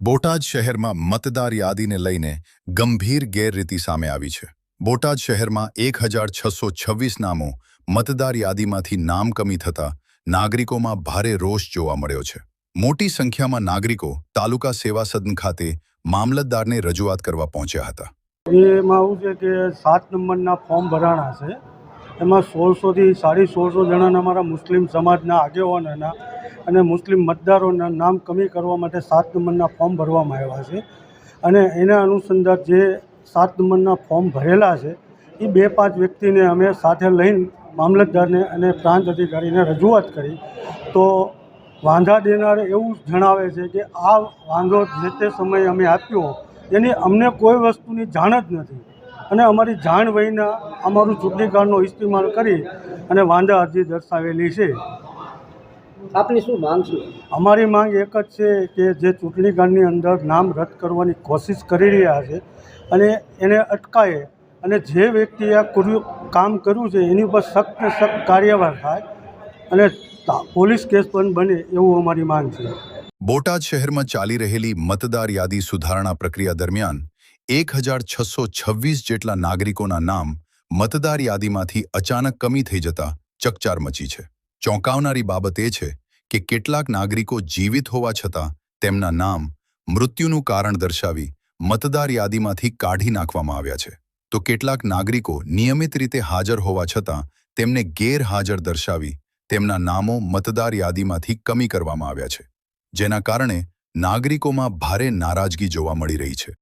બોટાદ શહેરમાં મતદાર યાદીને લઈને ગંભીર ગેરરીતિ સામે આવી છે. બોટાદ શહેરમાં 1626 નામો મતદાર યાદીમાંથી નામ કમી થતા નાગરિકોમાં ભારે રોષ જોવા મળ્યો છે. મોટી સંખ્યામાં નાગરિકો તાલુકા સેવા સદન ખાતે મામલતદારને રજૂઆત કરવા પહોંચ્યા હતા. એમાં આવું છે કે 7 નંબરના ફોર્મ ભરાણા છે. એમાં 1600થી 1650 જણાના અમારા મુસ્લિમ સમાજના આગેવાનોના અને મુસ્લિમ મતદારોના નામ કમી કરવા માટે 7 નંબરના ફોર્મ ભરવામાં આવ્યા છે. અને એના અનુસંધાન જે 7 નંબરના ફોર્મ ભરેલા છે એ 2-5 વ્યક્તિને અમે સાથે લઈને મામલતદારને અને પ્રાંત અધિકારીને રજૂઆત કરી. તો વાંધા દેનાર એવું જણાવે છે કે આ વાંધો જે તે સમયે અમે આપ્યો એની અમને કોઈ વસ્તુની જાણ જ નથી અને અમારી જાણ વહીના અમારું ચૂંટણી કાર્ડનો ઇસ્તેમાલ કરી અને વાંધા અરજી દર્શાવેલી છે. આપની શું માંગ છે? અમારી માંગ એક જ છે કે જે ચૂંટણી કાર્ડની અંદર નામ રદ કરવાની કોશિશ કરી રહ્યા છે અને એને અટકાવે અને જે વ્યક્તિએ આ કામ કર્યું છે એની ઉપર સખ્ત સખ્ત કાર્યવાહી થાય અને પોલીસ કેસ પણ બને એવું અમારી માંગ છે. બોટાદ શહેરમાં ચાલી રહેલી મતદાર યાદી સુધારણા પ્રક્રિયા દરમિયાન 1626 જેટલા નાગરિકોના નામ મતદાર યાદીમાંથી અચાનક કમી થઈ જતા ચકચાર મચી છે. ચોંકાવનારી બાબત એ છે કે કેટલાક નાગરિકો જીવિત હોવા છતાં તેમના નામ મૃત્યુનું કારણ દર્શાવી મતદાર યાદીમાંથી કાઢી નાખવામાં આવ્યા છે, તો કેટલાક નાગરિકો નિયમિત રીતે હાજર હોવા છતાં તેમને ગેરહાજર દર્શાવી તેમના નામો મતદાર યાદીમાંથી કમી કરવામાં આવ્યા છે, જેના કારણે નાગરિકોમાં ભારે નારાજગી જોવા મળી રહી છે.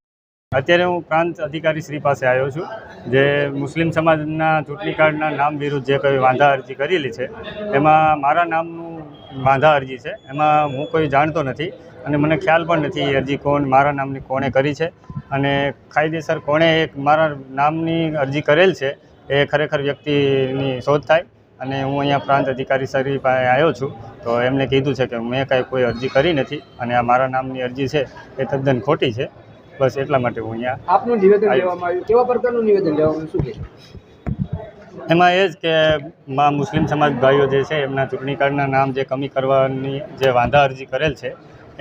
અત્યારે હું પ્રાંત અધિકારી શ્રી પાસે આવ્યો છું, જે મુસ્લિમ સમાજના ચૂંટણી કાર્ડના નામ વિરુદ્ધ જે કોઈ વાંધા અરજી કરેલી છે એમાં મારા નામનું વાંધા અરજી છે. એમાં હું કોઈ જાણતો નથી અને મને ખ્યાલ પણ નથી એ અરજી મારા નામની કોણે કરી છે અને કાયદેસર કોણે એક મારા નામની અરજી કરેલ છે એ ખરેખર વ્યક્તિની શોધ થાય. અને હું અહીંયા પ્રાંત અધિકારી શ્રી પાસે આવ્યો છું તો એમને કીધું છે કે મેં કાંઈ કોઈ અરજી કરી નથી અને આ મારા નામની અરજી છે એ તદ્દન ખોટી છે. બસ એટલા માટે હું અહીંયા. આપનું નિવેદન લેવામાં આવ્યું, કેવા પ્રકારનું નિવેદન લેવામાં શું છે? એમાં એ જ કે મુસ્લિમ સમાજ ભાઈઓ જે છે એમના ચૂંટણી કાર્ડના નામ જે કમી કરવાની જે વાંધા અરજી કરેલ છે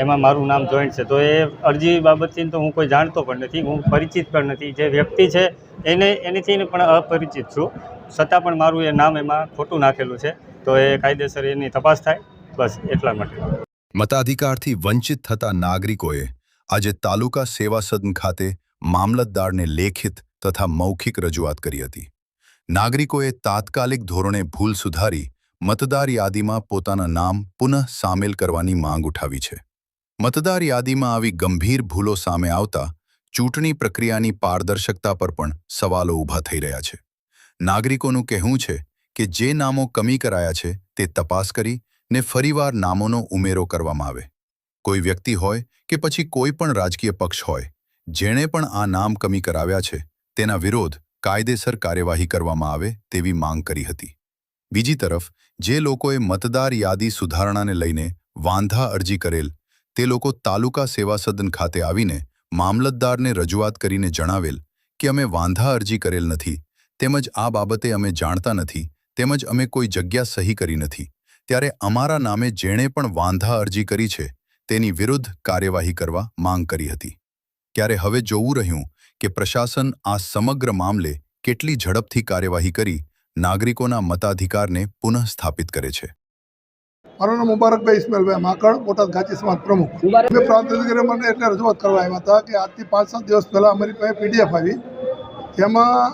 એમાં મારું નામ જોઈન્ટ છે. તો એ અરજી બાબતથી તો હું કોઈ જાણતો પણ નથી, હું પરિચિત પણ નથી. જે વ્યક્તિ છે એનીથી પણ અપરિચિત છું, છતાં પણ મારું એ નામ એમાં ખોટું નાખેલું છે. તો એ કાયદેસર એની તપાસ થાય, બસ એટલા માટે. મતાધિકારથી વંચિત થતા નાગરિકોએ આજે તાલુકા સેવા સદન ખાતે મામલતદારને લેખિત તથા મૌખિક રજૂઆત કરી હતી. નાગરિકોએ તાત્કાલિક ધોરણે ભૂલ સુધારી મતદાર યાદીમાં પોતાના નામ પુનઃ સામેલ કરવાની માંગ ઉઠાવી છે. મતદાર યાદીમાં આવી ગંભીર ભૂલો સામે આવતા ચૂંટણી પ્રક્રિયાની પારદર્શકતા પર પણ સવાલો ઊભા થઈ રહ્યા છે. નાગરિકોનું કહેવું છે કે જે નામો કમી કરાયા છે તે તપાસ કરી ને ફરીવાર નામોનો ઉમેરો કરવામાં આવે. કોઈ વ્યક્તિ હોય કે પછી કોઈ પણ રાજકીય પક્ષ હોય, જેણે પણ આ નામ કમી કરાવ્યા છે તેના વિરોધ કાયદેસર કાર્યવાહી કરવામાં આવે તેવી માંગ કરી હતી. બીજી તરફ જે લોકોએ મતદાર યાદી સુધારણાને લઈને વાંધા અરજી કરેલ તે લોકો તાલુકા સેવા સદન ખાતે આવીને મામલતદારને રજૂઆત કરીને જણાવેલ કે અમે વાંધા અરજી કરેલ નથી, તેમજ આ બાબતે અમે જાણતા નથી, તેમજ અમે કોઈ જગ્યા સહી કરી નથી. ત્યારે અમારા નામે જેણે પણ વાંધા અરજી કરી છે તેની વિરુદ્ધ કાર્યવાહી કરવા માંગ કરી હતી. ત્યારે હવે જોવું રહ્યું કે પ્રશાસન આ સમગ્ર મામલે કેટલી ઝડપથી કાર્યવાહી કરી નાગરિકોના મતાધિકારને પુનઃ સ્થાપિત કરે છે. મારું નામ મુબારકભાઈ ઇસ્માઇલભાઈ માકડ, બોટાદ ગાચી સમાજ પ્રમુખ. અમે પ્રાંત અધિકારી મને એટલે રજૂઆત કરવા આવ્યા હતા કે આજથી 5-7 દિવસ પહેલાં અમારી પાસે PDF આવી, જેમાં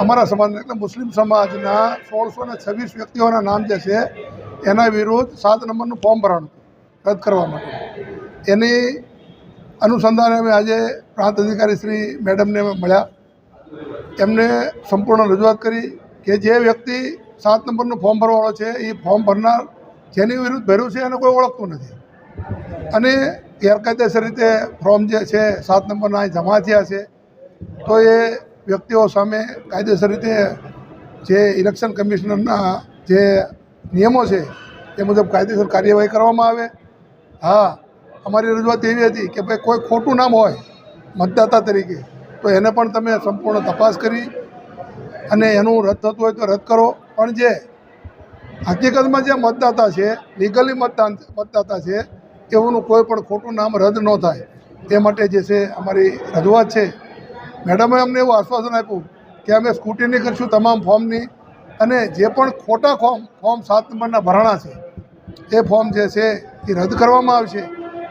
અમારા સમાજના એટલે મુસ્લિમ સમાજના 1626 વ્યક્તિઓના નામ જે છે એના વિરુદ્ધ 7 નંબરનું ફોર્મ ભરાણું રદ કરવા માટે. એની અનુસંધાને અમે આજે પ્રાંત અધિકારી શ્રી મેડમને મળ્યા, એમને સંપૂર્ણ રજૂઆત કરી કે જે વ્યક્તિ 7 નંબરનું ફોર્મ ભરવાવાળો છે એ ફોર્મ ભરનાર જેની વિરુદ્ધ ભર્યું છે એને કોઈ ઓળખતું નથી અને ગેરકાયદેસર રીતે ફોર્મ જે છે 7 નંબરના જમા થયા છે. તો એ વ્યક્તિઓ સામે કાયદેસર રીતે જે ઇલેક્શન કમિશનરના જે નિયમો છે એ મુજબ કાયદેસર કાર્યવાહી કરવામાં આવે. હા, અમારી રજૂઆત એવી હતી કે ભાઈ કોઈ ખોટું નામ હોય મતદાતા તરીકે તો એને પણ તમે સંપૂર્ણ તપાસ કરી અને એનું રદ થતું હોય તો રદ કરો, પણ જે હકીકતમાં જે મતદાતા છે, લીગલી મતદાતા છે, એઓનું કોઈ પણ ખોટું નામ રદ ન થાય એ માટે જે છે અમારી રજૂઆત છે. મેડમે અમને એવું આશ્વાસન આપ્યું કે અમે સ્ક્રુટિની કરીશું તમામ ફોર્મની, અને જે પણ ખોટા ફોર્મ 7 નંબરના ભરાણા છે એ ફોર્મ જે છે એ રદ કરવામાં આવશે,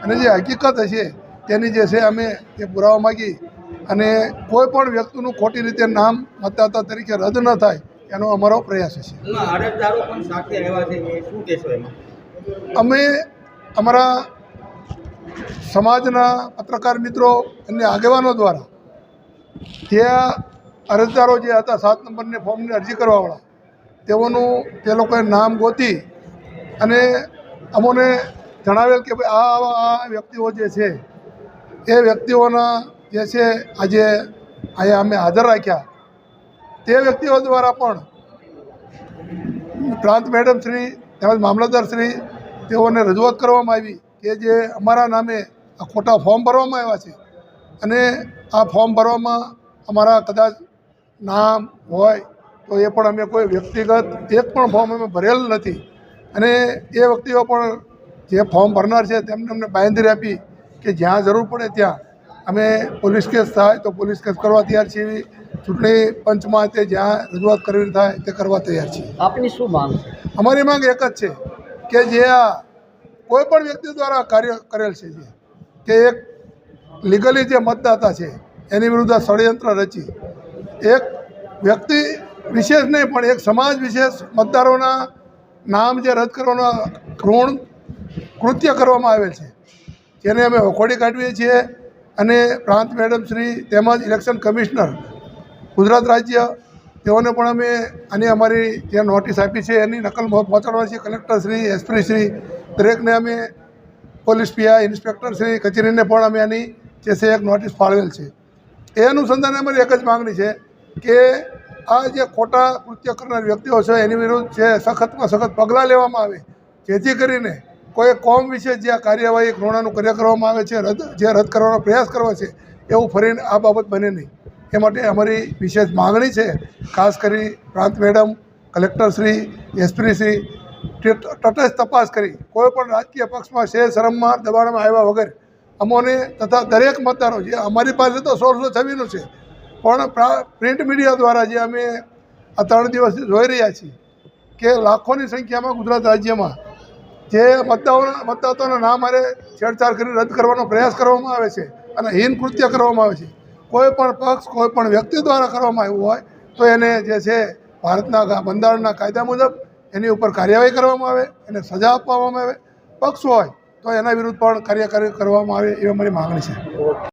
અને જે હકીકત હશે તેની જે છે અમે એ પુરાવા માગી, અને કોઈ પણ વ્યક્તિનું ખોટી રીતે નામ મતદાતા તરીકે રદ ન થાય એનો અમારો પ્રયાસ હશે. અમે અમારા સમાજના પત્રકાર મિત્રો અને આગેવાનો દ્વારા ત્યાં અરજદારો જે હતા 7 નંબરની ફોર્મની અરજી કરવાવાળા તેઓનું તે લોકોએ નામ ગોતી અને અમોને જણાવેલ કે ભાઈ આ વ્યક્તિઓ જે છે એ વ્યક્તિઓના જે છે આજે અહીંયા અમે હાજર રાખ્યા. તે વ્યક્તિઓ દ્વારા પણ પ્રાંત મેડમ શ્રી તેમજ મામલતદાર શ્રી તેઓને રજૂઆત કરવામાં આવી કે જે અમારા નામે આ ખોટા ફોર્મ ભરવામાં આવ્યા છે, અને આ ફોર્મ ભરવામાં અમારા કદાચ નામ હોય તો એ પણ અમે કોઈ વ્યક્તિગત એક પણ ફોર્મ અમે ભરેલ નથી, અને એ વ્યક્તિઓ પણ જે ફોર્મ ભરનાર છે તેમને અમને બાંયધરી આપી કે જ્યાં જરૂર પડે ત્યાં અમે પોલીસ કેસ થાય તો પોલીસ કેસ કરવા તૈયાર છીએ. ચૂંટણી પંચમાં તે જ્યાં રજૂઆત કરવી થાય તે કરવા તૈયાર છીએ. આપની શું માંગ છે? અમારી માંગ એક જ છે કે જે આ કોઈ પણ વ્યક્તિ દ્વારા કાર્ય કરેલ છે, જે કે એક લીગલી જે મતદાતા છે એની વિરુદ્ધ ષડયંત્ર રચી એક વ્યક્તિ વિશેષ નહીં પણ એક સમાજ વિશેષ મતદારોના નામ જે રદ કરવાના કૃણ કૃત્ય કરવામાં આવેલ છે, જેને અમે વખોડી કાઢીએ છીએ. અને પ્રાંત મેડમ શ્રી તેમજ ઇલેક્શન કમિશનર ગુજરાત રાજ્ય તેઓને પણ અમે આની અમારી જે નોટિસ આપી છે એની નકલ પહોંચાડવાની છે. કલેક્ટર શ્રી, એસપી શ્રી દરેકને અમે, પોલીસ પીઆઈ, ઇન્સ્પેક્ટર શ્રી કચેરીને પણ અમે આની જે છે એક નોટિસ ફાળવેલ છે. એ અનુસંધાને અમારી એક જ માગણી છે કે આ જે ખોટા કૃત્ય કરનાર વ્યક્તિઓ છે એની વિરુદ્ધ જે સખતમાં સખત પગલાં લેવામાં આવે, જેથી કરીને કોઈ કોમ વિશે જે આ કાર્યવાહી ઘૃણાનું કાર્ય કરવામાં આવે છે, જે રદ કરવાનો પ્રયાસ કરવા છે એવું ફરીને આ બાબત બને નહીં, એ માટે અમારી વિશેષ માગણી છે. ખાસ કરી પ્રાંત madam, collector Shri, SP Shri તટસ્થ તપાસ કરી કોઈ પણ રાજકીય પક્ષમાં શરમમાં દબાણમાં આવ્યા વગર અમોને તથા દરેક મતદારો જે અમારી પાસે તો 1626 છે, પણ પ્રિન્ટ મીડિયા દ્વારા જે અમે આ 3 દિવસથી જોઈ રહ્યા છીએ કે લાખોની સંખ્યામાં ગુજરાત રાજ્યમાં જે મતદાતાઓના નામ હારે છેડછાડ કરી રદ કરવાનો પ્રયાસ કરવામાં આવે છે અને હીન કૃત્ય કરવામાં આવે છે, કોઈ પણ પક્ષ કોઈ પણ વ્યક્તિ દ્વારા કરવામાં આવ્યું હોય તો એને જે છે ભારતના બંધારણના કાયદા મુજબ એની ઉપર કાર્યવાહી કરવામાં આવે, એને સજા આપવામાં આવે. પક્ષ હોય તો એના વિરુદ્ધ પણ કાર્યવાહી કરવામાં આવે એવી અમારી માગણી છે.